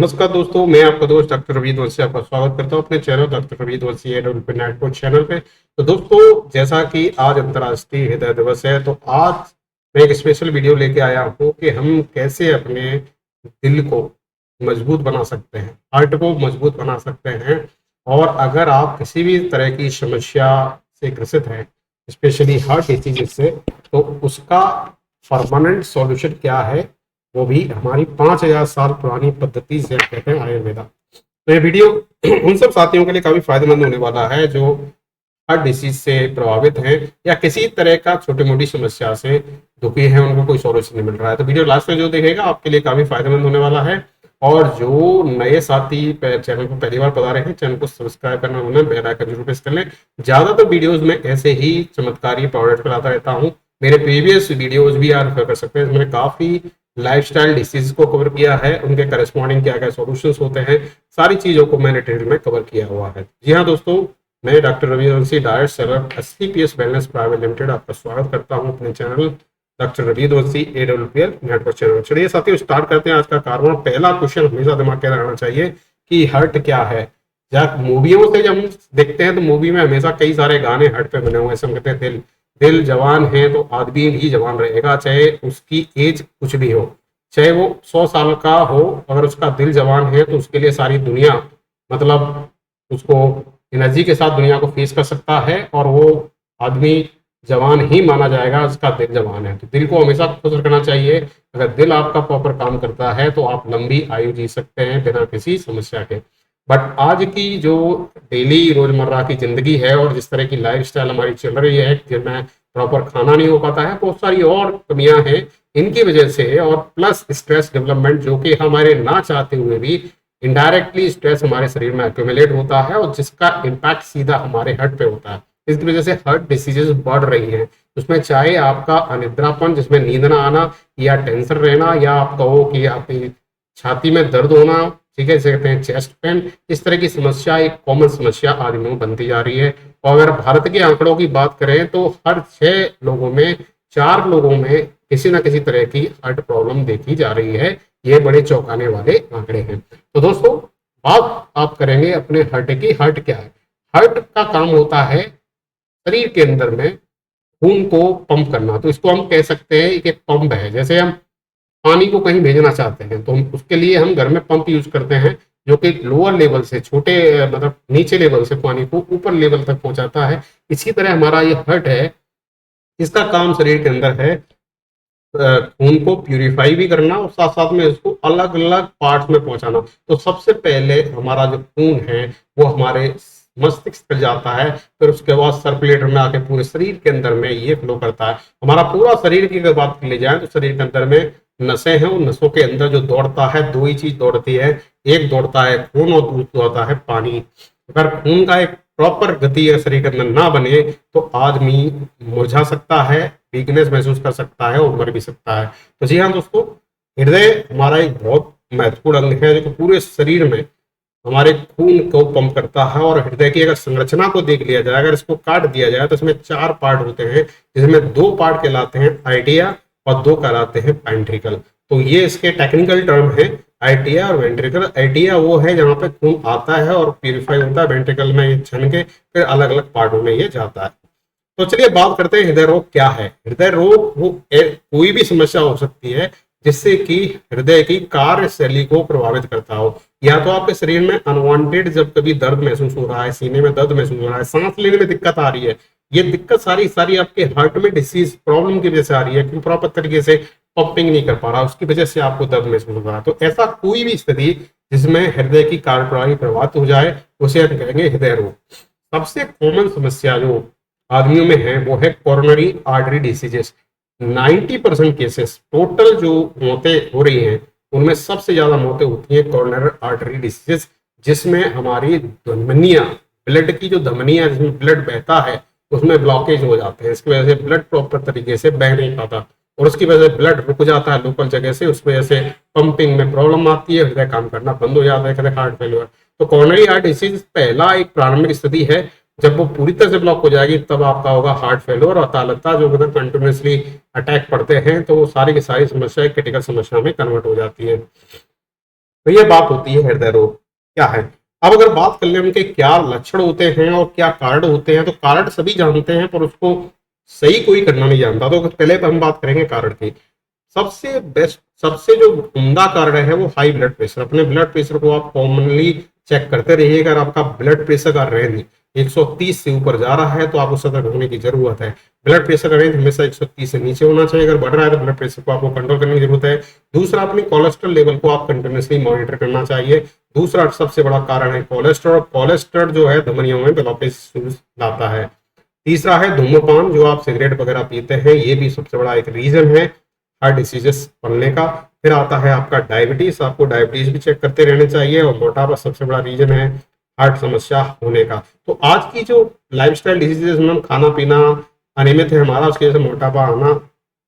नमस्कार दोस्तों, मैं आपका दोस्त डॉक्टर रवि वंशी आपका स्वागत करता हूं अपने चैनल डॉक्टर रवि वंशी नेट कोच चैनल पे। तो दोस्तों, जैसा कि आज अंतर्राष्ट्रीय हृदय दिवस है, तो आज मैं एक स्पेशल वीडियो लेके आया हूं कि हम कैसे अपने दिल को मजबूत बना सकते हैं, हार्ट को मजबूत बना सकते हैं। और अगर आप किसी भी तरह की समस्या से ग्रसित हैं, स्पेशली हार्ट डिसीज से, तो उसका परमानेंट सॉल्यूशन क्या है, वो भी हमारी 5000 साल पुरानी पद्धति से कहते हैं आयुर्वेदा। तो ये वीडियो उन सब साथियों के लिए काफी फायदेमंद होने वाला है जो हार्ट डिसीज से प्रभावित हैं या किसी तरह का छोटी मोटी समस्या से दुखी है, उनको कोई सॉल्यूशन नहीं मिल रहा है। तो वीडियो लास्ट में जो देखेगा आपके लिए काफी फायदेमंद होने वाला है। और जो नए साथी चैनल को पहली बार बता रहे हैं, चैनल को सब्सक्राइब करना उन्हें बेल आइकन जरूर प्रेस कर लें। ज्यादातर वीडियोस में ऐसे ही चमत्कारी प्रोडक्ट लाता रहता हूँ। मेरे प्रीवियस वीडियोस भी आप रेफर कर सकते हैं, मैंने काफी लाइफस्टाइल डिसीज को कवर किया है, उनके करस्पॉन्डिंग क्या क्या सॉल्यूशंस होते हैं, सारी चीजों को मैंने डिटेल में कवर किया हुआ है। जी हाँ दोस्तों, मैं doctor Ravi Vanshi, diet seller SCPS wellness private limited, आपका स्वागत करता हूं अपने channel doctor Ravi Vanshi AWPL network channel. चलिए साथियों, स्टार्ट करते हैं आज का कार्बन। पहला क्वेश्चन हमेशा दिमाग में रहना चाहिए कि हार्ट क्या है। जब मूवियों से जब हम देखते हैं तो मूवी में हमेशा कई सारे गाने हार्ट पे बने हुए हैं। हम कहते हैं दिल दिल जवान है तो आदमी भी जवान रहेगा, चाहे उसकी एज कुछ भी हो, चाहे वो 100 साल का हो, अगर उसका दिल जवान है तो उसके लिए सारी दुनिया, मतलब उसको एनर्जी के साथ दुनिया को फेस कर सकता है और वो आदमी जवान ही माना जाएगा, उसका दिल जवान है। तो दिल को हमेशा खुश रखना चाहिए। अगर दिल आपका प्रॉपर काम करता है तो आप लंबी आयु जी सकते हैं बिना किसी समस्या के। बट आज की जो डेली रोजमर्रा की जिंदगी है और जिस तरह की लाइफस्टाइल हमारी चल रही है, जिनमें प्रॉपर खाना नहीं हो पाता है, बहुत सारी और कमियां हैं इनकी वजह से, और प्लस स्ट्रेस डेवलपमेंट जो कि हमारे ना चाहते हुए भी इनडायरेक्टली स्ट्रेस हमारे शरीर में एक्यूमुलेट होता है और जिसका इम्पैक्ट सीधा हमारे हार्ट पे होता है। इसकी वजह से हार्ट डिसीजेस बढ़ रही हैं। उसमें चाहे आपका अनिद्रापन, जिसमें नींद ना आना, या टेंशन रहना, या आप कहो कि आपकी छाती में दर्द होना, ठीक है, जिसे कहते हैं चेस्ट पेन, इस तरह की समस्या एक कॉमन समस्या आदमियों में बनती जा रही है। और अगर भारत के आंकड़ों की बात करें तो हर 6 लोगों में 4 लोगों में किसी न किसी तरह की हार्ट प्रॉब्लम देखी जा रही है। ये बड़े चौंकाने वाले आंकड़े हैं। तो दोस्तों, बात आप करेंगे अपने हार्ट की। हार्ट क्या है? हार्ट का काम होता है शरीर के अंदर में खून को पंप करना। तो इसको हम कह सकते हैं कि पंप है। जैसे हम पानी को कहीं भेजना चाहते हैं तो हम उसके लिए हम घर में पंप यूज करते हैं, जो कि लोअर लेवल से, छोटे मतलब नीचे लेवल से पानी को ऊपर लेवल तक पहुंचाता है। इसी तरह हमारा ये हार्ट है, इसका काम शरीर के अंदर है खून को प्यूरिफाई भी करना और साथ साथ में इसको अलग अलग पार्ट्स में पहुंचाना। तो सबसे पहले हमारा जो खून है वो हमारे मस्तिष्क तक जाता है, फिर उसके बाद सर्कुलेटर में आके पूरे शरीर के अंदर में ये फ्लो करता है। हमारा पूरा शरीर की अगर बात कर ली जाए तो शरीर के अंदर में नसें हैं, उन नसों के अंदर जो दौड़ता है, दो ही चीज दौड़ती है। एक दौड़ता है खून और दूसरा दौड़ता है पानी। अगर खून का एक प्रॉपर गति शरीर के अंदर ना बने तो आदमी मुरझा सकता है, वीकनेस महसूस कर सकता है और मर भी सकता है। तो जी हाँ दोस्तों, हृदय हमारा एक बहुत महत्वपूर्ण अंग है जो पूरे शरीर में हमारे खून को पंप करता है। और हृदय की अगर संरचना को देख लिया जाए, अगर इसको काट दिया जाए तो इसमें 4 पार्ट होते हैं, जिसमें 2 पार्ट कहलाते हैं आइडिया और 2 कहलाते हैं वेंट्रिकल। तो ये इसके टेक्निकल टर्म है, आइडिया और वेंट्रिकल। आइडिया वो है जहाँ पे खून आता है और प्यूरिफाई होता है, वेंट्रिकल में ये छन के फिर अलग अलग पार्टों में ये जाता है। तो चलिए बात करते हैं हृदय रोग क्या है। हृदय रोग वो कोई भी समस्या हो सकती है जिससे कि हृदय की कार्यशैली को प्रभावित करता हो। या तो आपके शरीर में अनवांटेड जब कभी दर्द महसूस हो रहा है, सीने में दर्द महसूस हो रहा है, सांस लेने में दिक्कत आ रही है, ये दिक्कत सारी सारी आपके हार्ट में डिसीज प्रॉब्लम की वजह से आ रही है, क्योंकि प्रॉपर तरीके से पंपिंग नहीं कर पा रहा, उसकी वजह से आपको दर्द महसूस हो रहा है। तो ऐसा कोई भी स्थिति जिसमें हृदय की कार्यप्रणाली प्रभावित हो जाए उसे हम कहेंगे हृदय रोग। सबसे कॉमन समस्या जो आदमियों में है वो है coronary artery diseases. 90% cases total जो मौतें हो रही हैं उनमें सबसे ज्यादा मौतें होती हैं कोरोनरी आर्टरी डिसीजेस, जिसमें हमारी धमनियां, ब्लड की जो धमनियां जिसमें ब्लड बहता है उसमें ब्लॉकेज हो जाते हैं। इसकी वजह से ब्लड प्रॉपर तरीके से बह नहीं पाता और उसकी वजह से ब्लड रुक जाता है लोकल जगह से, उस वजह से पंपिंग में प्रॉब्लम आती है, हृदय काम करना बंद हो जाता है, हार्ट फेलियर। तो कोरोनरी हार्ट डिसीज पहला एक प्रारंभिक स्थिति है। जब वो पूरी तरह से ब्लॉक हो जाएगी तब आपका होगा हार्ट फेलियर, और अतालता जो मतलब कंटिन्यूसली अटैक पड़ते हैं तो वो सारी की सारी समस्याएं क्रिटिकल समस्या में कन्वर्ट हो जाती है। तो ये बात होती है हृदय रोग क्या है। अब अगर बात कर ले उनके क्या लक्षण होते हैं और क्या कारण होते हैं, तो कारण सभी जानते हैं पर उसको सही कोई करना नहीं जानता। तो पहले हम बात करेंगे कारण की। सबसे बेस्ट, सबसे जो उम्दा कारण है वो हाई ब्लड प्रेशर। अपने ब्लड प्रेशर को आप कॉमनली चेक करते रहिए। अगर आपका ब्लड प्रेशर का रेंज 130 से ऊपर जा रहा है तो आपको सतर्क होने की जरूरत है। ब्लड प्रेशर का रेंज हमेशा 130 से नीचे होना चाहिए। अगर बढ़ रहा है तो ब्लड प्रेशर को आपको कंट्रोल करने की जरूरत है। दूसरा, अपनी कोलेस्ट्रॉल लेवल को आप कंटिन्यूसली मॉनिटर करना चाहिए। दूसरा सबसे बड़ा कारण है कोलेस्ट्रॉल। कोलेस्ट्रॉल जो है धमनियों में ब्लॉकेज लाता है। तीसरा है धूम्रपान, जो आप सिगरेट वगैरह पीते हैं, ये भी सबसे बड़ा एक रीजन है हार्ट डिसीजेस बनने का। फिर आता है आपका डायबिटीज। आपको डायबिटीज भी चेक करते रहने चाहिए। और मोटापा सबसे बड़ा रीजन है हार्ट समस्या होने का। तो आज की जो लाइफस्टाइल डिजीजेस में खाना पीना अनियमित है हमारा, उसकी वजह से मोटापा आना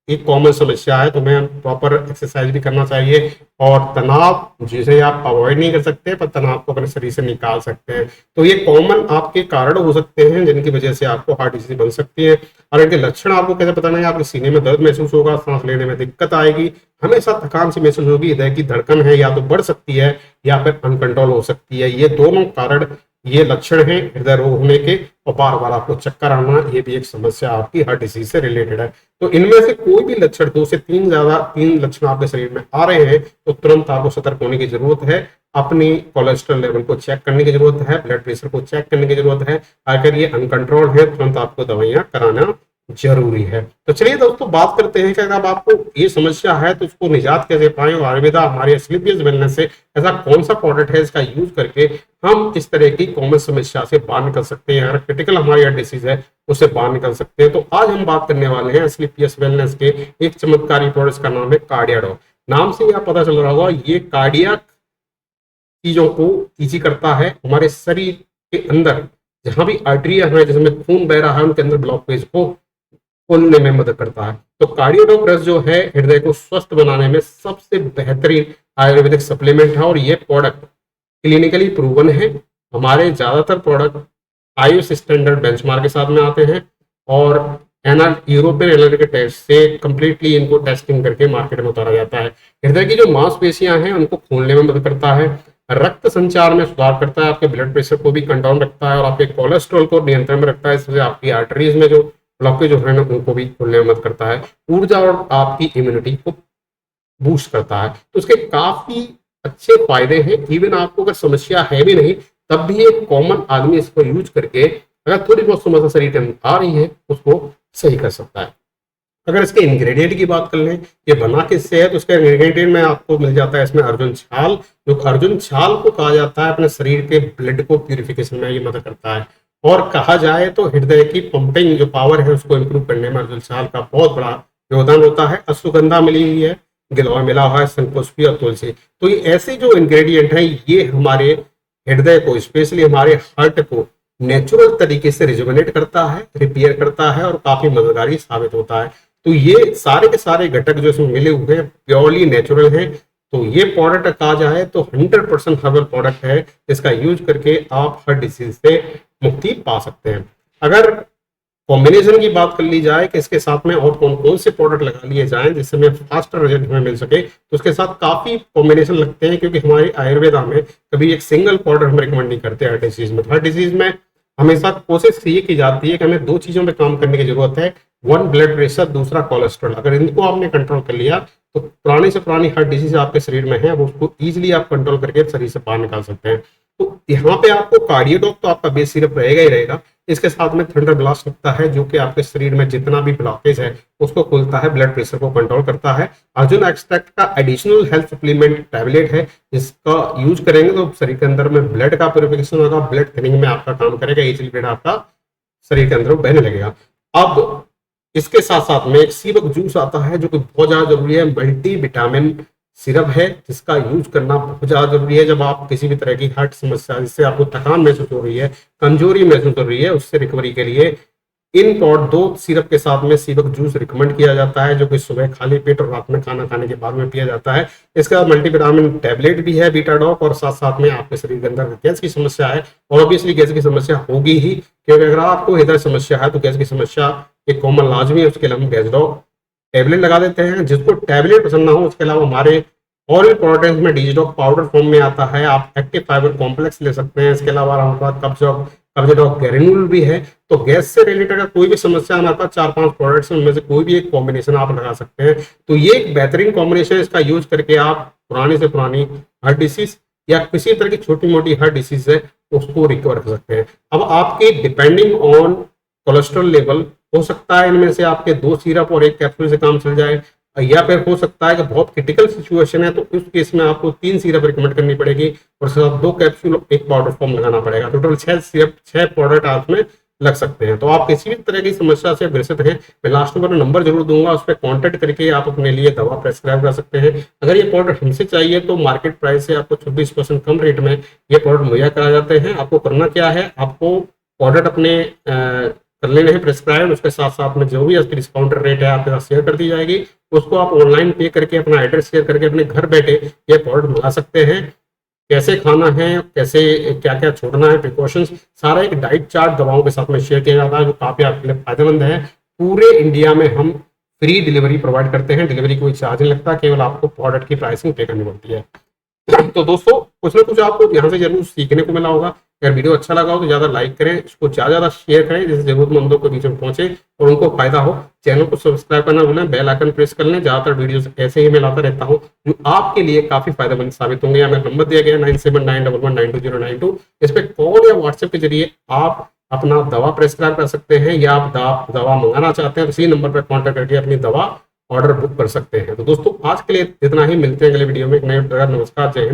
एक कॉमन समस्या है। तो हमें प्रॉपर एक्सरसाइज भी करना चाहिए। और तनाव, जिसे आप अवॉइड नहीं कर सकते पर तनाव को अपने शरीर से निकाल सकते हैं। तो ये कॉमन आपके कारण हो सकते हैं जिनकी वजह से आपको हार्ट डिसीज बन सकती है। और इनके लक्षण आपको कैसे पता नहीं, आपके सीने में दर्द महसूस होगा, सांस लेने में दिक्कत आएगी, हमेशा थकान सी महसूस होगी, हृदय की धड़कन है या तो बढ़ सकती है या फिर अनकंट्रोल हो सकती है। ये दोनों कारण, ये लक्षण हैं हृदय रोग होने के। और बार बार आपको चक्कर आना, ये भी एक समस्या आपकी हार्ट डिसीज से रिलेटेड है। तो इनमें से कोई भी लक्षण, 2 से 3 लक्षण आपके शरीर में आ रहे हैं तो तुरंत आपको सतर्क होने की जरूरत है। अपनी कोलेस्ट्रॉल लेवल को चेक करने की जरूरत है, ब्लड प्रेशर को चेक करने की जरूरत है। अगर ये अनकंट्रोल है तुरंत आपको दवाइयां कराना जरूरी है। तो चलिए दोस्तों, बात करते हैं कि अगर आपको ये समस्या है तो उसको निजात कैसे पाएं। और आयुर्वेदा हमारे स्लीपियस वेलनेस से ऐसा कौन सा प्रोडक्ट है इसका यूज करके हम इस तरह की कॉमन समस्या से बाहर निकल सकते हैं, अगर क्रिटिकल हमारी हार्ट डिसीज है उससे बाहर निकल सकते हैं। तो आज हम बात करने वाले हैं स्लीपियस वेलनेस के एक चमत्कारी प्रोडक्ट का नाम है कार्डियाडॉक। नाम से यह पता चल रहा होगा, ये कार्डियक चीजों को ईजी करता है। हमारे शरीर के अंदर जहां भी आर्टरिया है, जिसमें खून बह रहा है, उनके अंदर ब्लॉकेज को खोलने में मदद करता है। तो कार्डियोडॉक रस जो है हृदय को स्वस्थ बनाने में सबसे बेहतरीन आयुर्वेदिक सप्लीमेंट है। और ये प्रोडक्ट क्लिनिकली प्रूवन है। हमारे ज्यादातर प्रोडक्ट आयुष स्टैंडर्ड बेंचमार्क के साथ में आते हैं और यूरोपियन एनालिटिक टेस्ट से कंप्लीटली इनको टेस्टिंग करके मार्केट में उतारा जाता है। हृदय की जो मांसपेशियां हैं उनको खोलने में मदद करता है, रक्त संचार में सुधार करता है, आपके ब्लड प्रेशर को भी कंट्रोल रखता है और आपके कोलेस्ट्रॉल को नियंत्रण में रखता है। इससे आपकी आर्टरीज में जो ब्लॉकेज जो है ना उनको भी खोलने में मदद करता है। ऊर्जा और आपकी इम्यूनिटी को बूस्ट करता है। तो उसके काफी अच्छे फायदे हैं। इवन आपको अगर समस्या है भी नहीं तब भी एक कॉमन आदमी इसको यूज करके अगर थोड़ी बहुत समस्या शरीर के अंदर आ रही है उसको सही कर सकता है। अगर इसके इंग्रेडिएंट की बात कर लें, ये बना किससे है, तो उसका इंग्रेडिएंट में आपको मिल जाता है इसमें अर्जुन छाल। जो अर्जुन छाल को कहा जाता है अपने शरीर के ब्लड को प्यूरिफिकेशन में ये मदद करता है। और कहा जाए तो हृदय की पंपिंग जो पावर है उसको इंप्रूव करने में अर्जुन छाल का बहुत बड़ा योगदान होता है। अश्वगंधा मिली हुई है, गिलोय मिला हुआ है, शंखपुष्पी और तुलसी। तो ये ऐसे जो इंग्रेडिएंट है ये हमारे हृदय को, स्पेशली हमारे हार्ट को नेचुरल तरीके से रिजुविनेट करता है, रिपेयर करता है और काफी मददगारी साबित होता है। तो ये सारे के सारे घटक जो इसमें मिले हुए हैं प्योरली नेचुरल हैं। तो ये प्रोडक्ट कहा जाए तो 100% हर्बल प्रोडक्ट है। इसका यूज करके आप हर डिसीज से मुक्ति पा सकते हैं। अगर कॉम्बिनेशन की बात कर ली जाए कि इसके साथ में और कौन कौन से प्रोडक्ट लगा लिए जाएं जिससे हमें फास्टर रिजल्ट हमें मिल सके, तो उसके साथ काफी कॉम्बिनेशन लगते हैं। क्योंकि हमारी आयुर्वेदा में कभी एक सिंगल प्रोडक्ट हम रिकमेंड नहीं करते हर डिसीज में। हर डिसीज में हमेशा कोशिश ये की जाती है कि हमें 2 चीजों पे काम करने की जरूरत है। 1 ब्लड प्रेशर, दूसरा कोलेस्ट्रॉल। अगर इनको आपने कंट्रोल कर लिया तो पुरानी से पुरानी हर डिसीज आपके शरीर में है वो उसको इजीली आप कंट्रोल करके शरीर से बाहर निकाल सकते हैं। तो यहाँ पे आपको कार्डियोडॉक तो आपका बेस सिर्फ रहेगा ही रहेगा। इसके साथ में थंडर ब्लास्ट लगता है जो कि आपके शरीर में जितना भी ब्लॉकेज है उसको खोलता है, ब्लड प्रेशर को कंट्रोल करता है। अर्जुन एक्सट्रैक्ट का एडिशनल हेल्थ सप्लीमेंट टैबलेट है, जिसका यूज करेंगे तो शरीर के अंदर में ब्लड का प्यूरिफिकेशन होगा, ब्लड थिनिंग में आपका काम करेगा, इजीली ब्लड आपका शरीर के अंदर बहने लगेगा। अब इसके साथ साथ में एक सीरप जूस आता है जो कि बहुत ज्यादा जरूरी है। मल्टी विटामिन सिरप है जिसका यूज करना बहुत ज्यादा जरूरी है जब आप किसी भी तरह की हार्ट समस्या, जिससे आपको थकान महसूस हो रही है, कमजोरी महसूस हो रही है, उससे रिकवरी के लिए इन 2 सिरप के साथ में सीरप जूस रिकमेंड किया जाता है जो कि सुबह खाली पेट और रात में खाना खाने के बाद में पिया जाता है। इसके बाद मल्टीविटामिन टैबलेट भी है बीटाडॉक, और साथ साथ में आपके शरीर के अंदर गैस की समस्या है और ऑब्वियसली गैस की समस्या होगी ही, क्योंकि अगर आपको हृदय समस्या है तो गैस की समस्या एक कॉमन लाजमी है। उसके लिए हम गैसडॉक टैबलेट लगा देते हैं। जिसको टैबलेट पसंद ना हो उसके अलावा हमारे और भी प्रोडक्ट्स में डिजिटॉक पाउडर फॉर्म में आता है, आप एक्टिव फाइबर कॉम्प्लेक्स ले सकते हैं। इसके अलावा हमारे पास कब्जडॉक ग्रेन्यूल भी है। तो गैस से रिलेटेड अगर कोई भी समस्या, हमारे पास 4-5 प्रोडक्ट्स हैं, उनमें से कोई भी एक कॉम्बिनेशन आप लगा सकते हैं। तो ये एक बेहतरीन कॉम्बिनेशन है, इसका यूज करके आप पुरानी से पुरानी हार्ट डिसीज या किसी तरह की छोटी मोटी हार्ट डिसीज है उसको रिकवर कर सकते हैं। अब आपके डिपेंडिंग ऑन कोलेस्ट्रॉल लेवल, हो सकता है इनमें से आपके 2 सिरप और 1 कैप्सूल से काम चल जाए, या फिर हो सकता है कि बहुत क्रिटिकल सिचुएशन है तो उस केस में आपको 3 सिरप रिकमेंड करनी पड़ेगी और साथ 2 कैप्सूल 1 पाउडर फॉर्म लगाना पड़ेगा। टोटल 6 सिरप 6 प्रोडक्ट हाथ में लग सकते हैं। तो आप किसी भी तरह की समस्या से ग्रसित हैं, मैं लास्ट में नंबर जरूर दूंगा, उस पर कॉन्टेक्ट करके आप अपने लिए दवा प्रेस्क्राइब कर सकते हैं। अगर ये प्रोडक्ट हमसे चाहिए तो मार्केट प्राइस से आपको 26% कम रेट में ये प्रोडक्ट मुहैया कराए जाते हैं। आपको करना क्या है, आपको प्रोडक्ट अपने कर लेने हैं प्रेस्क्राइब, उसके साथ साथ में जो भी इसकी डिस्काउंट रेट है आपके साथ शेयर कर दी जाएगी। उसको आप ऑनलाइन पे करके अपना एड्रेस शेयर करके अपने घर बैठे ये प्रोडक्ट मंगा सकते हैं। कैसे खाना है, कैसे क्या क्या छोड़ना है, प्रिकॉशंस, सारा एक डाइट चार्ट दवाओं के साथ में शेयर किया जाता है जो काफी आपके लिए फायदेमंद है। पूरे इंडिया में हम फ्री डिलीवरी प्रोवाइड करते हैं, डिलीवरी कोई चार्ज नहीं लगता, केवल आपको प्रोडक्ट की प्राइसिंग पे करनी पड़ती है। तो दोस्तों कुछ ना कुछ आपको यहाँ से जरूर सीखने को मिला होगा। अगर वीडियो अच्छा लगा हो तो ज्यादा लाइक करें, इसको ज्यादा शेयर करें जिससे जरूरतमंदों के बीच में पहुंचे और उनको फायदा हो। चैनल को सब्सक्राइब करना भूलें, बेल आइकन प्रेस कर लें। ज्यादातर वीडियोस ऐसे ही मैं लाता रहता हूँ जो आपके लिए काफी फायदेमंद साबित होंगे। या मेरा नंबर दिया गया 9791192092, इस पे कॉल या व्हाट्सएप के जरिए आप अपना दवा प्रेस्क्राइब कर सकते हैं, या आप दवा मंगाना चाहते हैं तो इसी नंबर पर कॉन्टेक्ट करके अपनी दवा ऑर्डर बुक कर सकते हैं। तो दोस्तों आज के लिए इतना ही, मिलते हैं अगले वीडियो में एक नए। नमस्कार, जय हिंद।